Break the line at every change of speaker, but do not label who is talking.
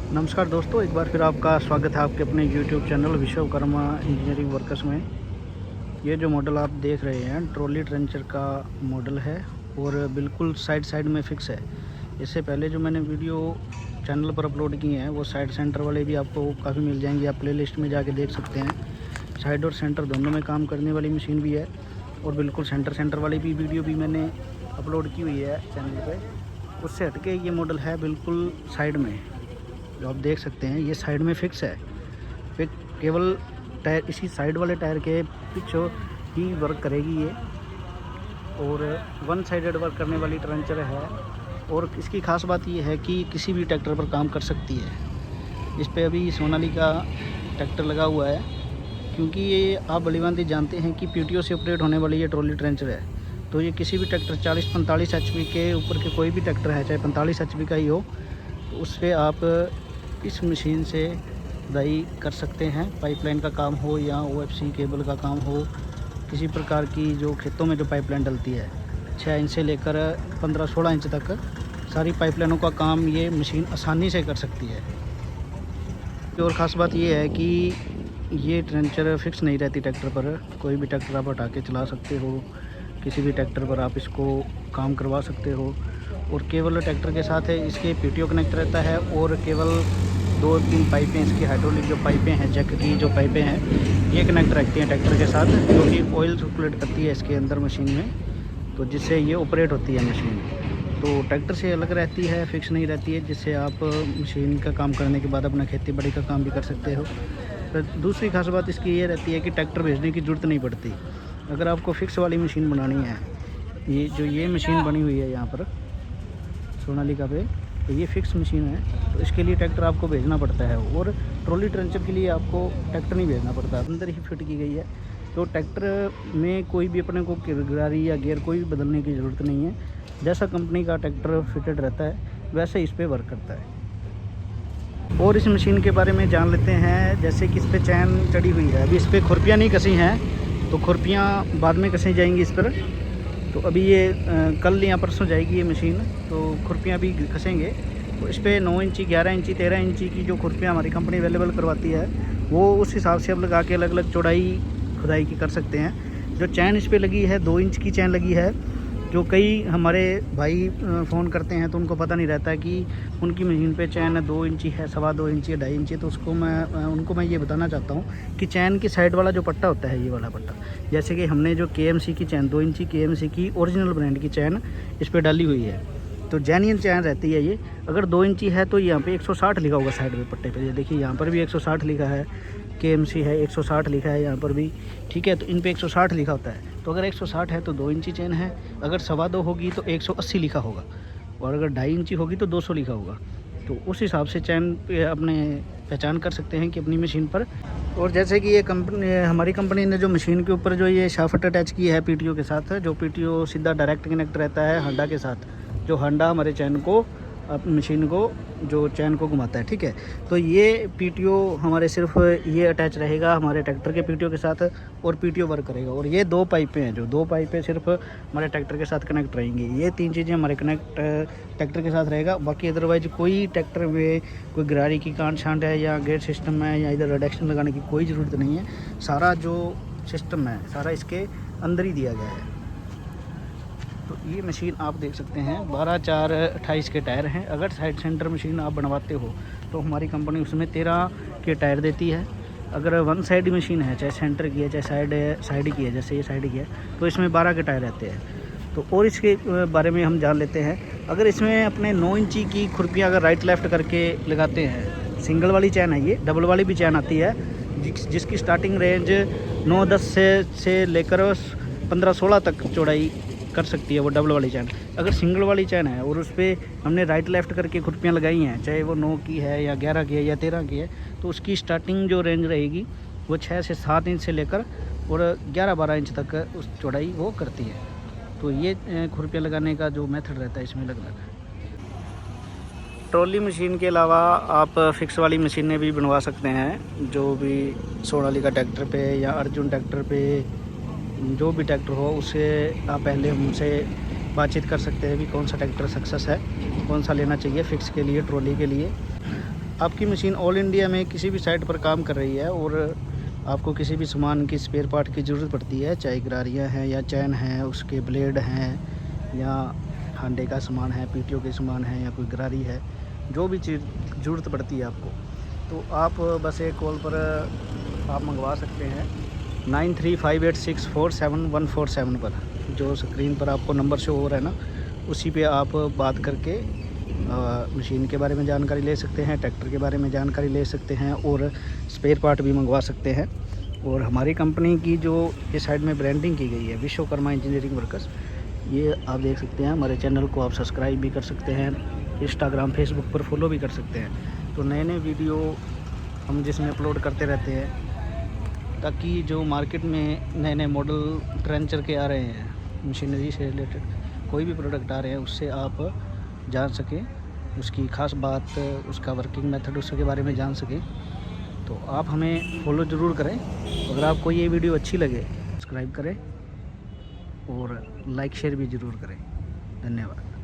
नमस्कार दोस्तों, एक बार फिर आपका स्वागत है आपके अपने YouTube channel Vishwakarma engineering workers में। ये जो मॉडल आप देख रहे हैं ट्रॉली ट्रेंचर का मॉडल है और बिल्कुल साइड साइड में फिक्स है। इससे पहले जो मैंने वीडियो चैनल पर अपलोड किए हैं वो साइड सेंटर वाले भी आपको काफ़ी मिल जाएंगे, आप प्लेलिस्ट में जाके देख सकते हैं। साइड और सेंटर दोनों में काम करने वाली मशीन भी है और बिल्कुल सेंटर वाली भी वीडियो भी मैंने अपलोड की हुई है चैनल पर। उससे हटके ये मॉडल है बिल्कुल साइड में, जो आप देख सकते हैं ये साइड में फिक्स है। फिर केवल टायर, इसी साइड वाले टायर के पीछे ही वर्क करेगी ये, और वन साइडेड वर्क करने वाली ट्रेंचर है। और इसकी खास बात ये है कि किसी भी ट्रैक्टर पर काम कर सकती है। इस पे अभी सोनालिका ट्रैक्टर लगा हुआ है, क्योंकि ये आप बड़ी भांति जानते हैं कि पीटीओ से ऑपरेट होने वाली ये ट्रॉली ट्रेंचर है। तो ये किसी भी ट्रैक्टर 40-45 एचपी के ऊपर के कोई भी ट्रैक्टर है, चाहे 45 एचपी का ही हो, तो उस पर आप इस मशीन से खुदाई कर सकते हैं। पाइपलाइन का काम हो या ओएफसी केबल का काम हो, किसी प्रकार की जो खेतों में जो पाइपलाइन डलती है 6 इंच से लेकर 15-16 इंच तक सारी पाइपलाइनों का काम ये मशीन आसानी से कर सकती है। और ख़ास बात ये है कि ये ट्रेंचर फिक्स नहीं रहती ट्रैक्टर पर। कोई भी ट्रैक्टर आप हटा के चला सकते हो, किसी भी ट्रैक्टर पर आप इसको काम करवा सकते हो। और केवल ट्रैक्टर के साथ है इसके पीटीओ कनेक्ट रहता है, और केवल 2-3 पाइपें इसकी हाइड्रोलिक जो पाइपें हैं, जैक की जो पाइपें हैं, ये कनेक्ट रखती हैं ट्रैक्टर के साथ, जो कि ऑयल सर्कुलेट करती है इसके अंदर मशीन में, तो जिससे ये ऑपरेट होती है मशीन। तो ट्रैक्टर से अलग रहती है, फिक्स नहीं रहती है, जिससे आप मशीन का काम करने के बाद अपना खेती बाड़ी का काम भी कर सकते हो। तो दूसरी खास बात इसकी ये रहती है कि ट्रैक्टर भेजने की ज़रूरत नहीं पड़ती। अगर आपको फिक्स वाली मशीन बनानी है, ये मशीन बनी हुई है यहाँ पर सोनालिका पे, तो ये फिक्स मशीन है, तो इसके लिए ट्रैक्टर आपको भेजना पड़ता है। और ट्रॉली ट्रेंचर के लिए आपको ट्रैक्टर नहीं भेजना पड़ता, अंदर ही फिट की गई है। तो ट्रैक्टर में कोई भी अपने को गिरारी या गियर कोई भी बदलने की ज़रूरत नहीं है। जैसा कंपनी का ट्रैक्टर फिटेड रहता है वैसे इस पर वर्क करता है। और इस मशीन के बारे में जान लेते हैं। जैसे कि इस पर चैन चढ़ी हुई है, अभी इस पर खुरपियाँ नहीं कसी हैं, तो खुरपियाँ बाद में कसी जाएंगी इस पर। तो अभी ये कल या परसों जाएगी ये मशीन, तो खुरपियाँ भी कसेंगे। तो इस पर 9 इंची, 11 इंची, 13 इंची की जो खुरपियाँ हमारी कंपनी अवेलेबल करवाती है, वो उस हिसाब से अब लगा के अलग अलग चौड़ाई खुदाई की कर सकते हैं। जो चैन इस पर लगी है 2 इंच की चैन लगी है। जो कई हमारे भाई फ़ोन करते हैं तो उनको पता नहीं रहता है कि उनकी मशीन पे चैन 2 इंची है, 2.25 इंची, 2.5 इंची। तो उनको मैं ये बताना चाहता हूँ कि चैन की साइड वाला जो पट्टा होता है, ये वाला पट्टा, जैसे कि हमने जो KMC की चैन 2 इंची KMC की ओरिजिनल ब्रांड की चैन इस पर डाली हुई है, तो जेन्युइन चैन रहती है ये। अगर 2 इंची है तो यहाँ पे 160 लिखा होगा साइड में पट्टे पे। ये देखिए यहाँ पर भी 160 लिखा है, KMC है 160 लिखा है यहाँ पर भी, ठीक है। तो इन पे 160 लिखा होता है। तो अगर 160 है तो 2 इंची चैन है, अगर 2.25 होगी तो 180 लिखा होगा, और अगर 2.5 इंची होगी तो 200 लिखा होगा। तो उस हिसाब से चैन पे अपने पहचान कर सकते हैं कि अपनी मशीन पर। और जैसे कि ये कंपनी, हमारी कंपनी ने जो मशीन के ऊपर जो ये शाफ्ट अटैच की है पीटीओ के साथ, जो पीटीओ सीधा डायरेक्ट कनेक्ट रहता है हांडा के साथ, जो हांडा हमारे चैन को, अपनी मशीन को, जो चैन को घुमाता है, ठीक है। तो ये पीटीओ हमारे सिर्फ ये अटैच रहेगा हमारे ट्रैक्टर के पीटीओ के साथ, और पीटीओ वर्क करेगा। और ये 2 पाइपें हैं, जो 2 पाइपें सिर्फ हमारे ट्रैक्टर के साथ कनेक्ट रहेंगी। ये 3 चीज़ें हमारे ट्रैक्टर के साथ रहेगा। बाकी अदरवाइज कोई ट्रैक्टर में कोई गिरारी की कांट छांट है या गेट सिस्टम है या इधर रिडक्शन लगाने की कोई ज़रूरत नहीं है। सारा जो सिस्टम है सारा इसके अंदर ही दिया गया है। तो ये मशीन आप देख सकते हैं 12-4-28 के टायर हैं। अगर साइड सेंटर मशीन आप बनवाते हो तो हमारी कंपनी उसमें 13 के टायर देती है। अगर वन साइड मशीन है, चाहे सेंटर की है चाहे साइड की है, जैसे ये साइड की है, तो इसमें 12 के टायर रहते हैं। तो और इसके बारे में हम जान लेते हैं। अगर इसमें अपने 9 इंची की खुरपियाँ अगर राइट लेफ़्ट करके लगाते हैं, सिंगल वाली चैन है ये, डबल वाली भी चैन आती है जिसकी स्टार्टिंग रेंज 9-10 से लेकर 15-16 तक चौड़ाई कर सकती है वो डबल वाली चैन। अगर सिंगल वाली चैन है और उस पर हमने राइट लेफ़्ट करके खुरपियाँ लगाई हैं, चाहे वो 9 की है या 11 की है या 13 की है, तो उसकी स्टार्टिंग जो रेंज रहेगी वो 6 से 7 इंच से लेकर और 11-12 इंच तक उस चौड़ाई वो करती है। तो ये खुरपियाँ लगाने का जो मेथड रहता है इसमें लगभग। ट्रॉली मशीन के अलावा आप फिक्स वाली मशीनें भी बनवा सकते हैं। जो भी सोनालिका ट्रैक्टर पे या अर्जुन ट्रैक्टर पे, जो भी ट्रैक्टर हो, उससे आप पहले हमसे बातचीत कर सकते हैं भी कौन सा ट्रैक्टर सक्सेस है, कौन सा लेना चाहिए फिक्स के लिए, ट्रॉली के लिए। आपकी मशीन ऑल इंडिया में किसी भी साइट पर काम कर रही है और आपको किसी भी सामान की स्पेयर पार्ट की ज़रूरत पड़ती है, चाहे गरारियाँ हैं या चैन हैं, उसके ब्लेड हैं या हांडे का सामान है, पीटीओ के सामान है या कोई गरारी है, जो भी चीज़ ज़रूरत पड़ती है आपको, तो आप बस एक कॉल पर आप मंगवा सकते हैं 9358647147 पर। जो स्क्रीन पर आपको नंबर शो हो रहा है ना, उसी पे आप बात करके मशीन के बारे में जानकारी ले सकते हैं, ट्रैक्टर के बारे में जानकारी ले सकते हैं और स्पेयर पार्ट भी मंगवा सकते हैं। और हमारी कंपनी की जो इस साइड में ब्रांडिंग की गई है विश्वकर्मा इंजीनियरिंग वर्कर्स, ये आप देख सकते हैं। हमारे चैनल को आप सब्सक्राइब भी कर सकते हैं, इंस्टाग्राम फेसबुक पर फॉलो भी कर सकते हैं। तो नए नए वीडियो हम जिसमें अपलोड करते रहते हैं, ताकि जो मार्केट में नए नए मॉडल ट्रेंचर के आ रहे हैं, मशीनरी से रिलेटेड कोई भी प्रोडक्ट आ रहे हैं, उससे आप जान सकें, उसकी ख़ास बात, उसका वर्किंग मेथड, उसके बारे में जान सकें। तो आप हमें फॉलो ज़रूर करें। अगर आपको ये वीडियो अच्छी लगे, सब्सक्राइब करें और लाइक शेयर भी ज़रूर करें। धन्यवाद।